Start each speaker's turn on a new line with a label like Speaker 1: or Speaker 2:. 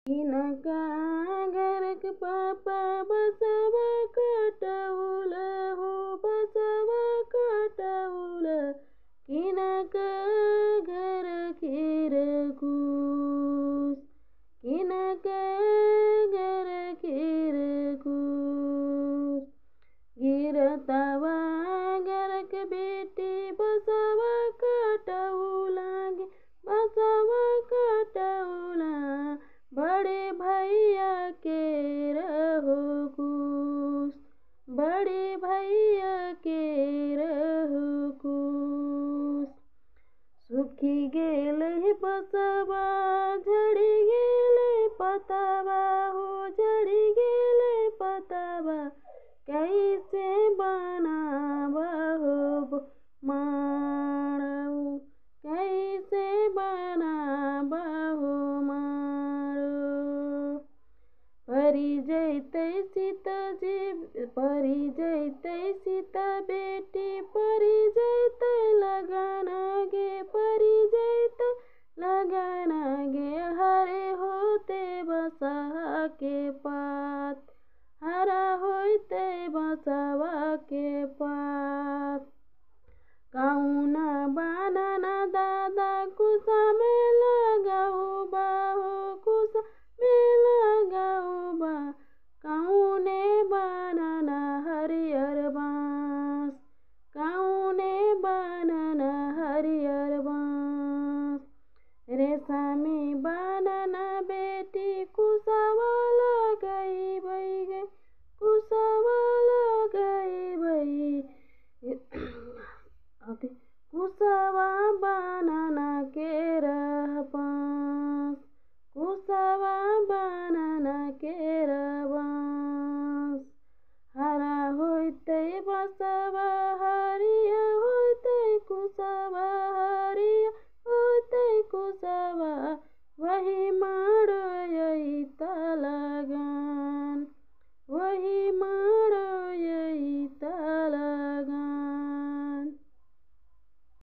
Speaker 1: किनका घरक पापा बसवा कटौल हो बसवा कटौल किनका घर खेर कुस किनका घर खेर कुस गिरतवा घरक बेटी बसवा कटौला बसवा कटौला बड़े भैया के रहो कुस बड़े भैया के रहो कुस सुखी गेल बसवा झड़ी गेल पतवा हो झड़ी गेल पतवा कैसे बनावा हो मारो कैसे बनावा हो मारो परी जैतै सीता जी परी जैतै सीता बेटी परी जैतै लगन गे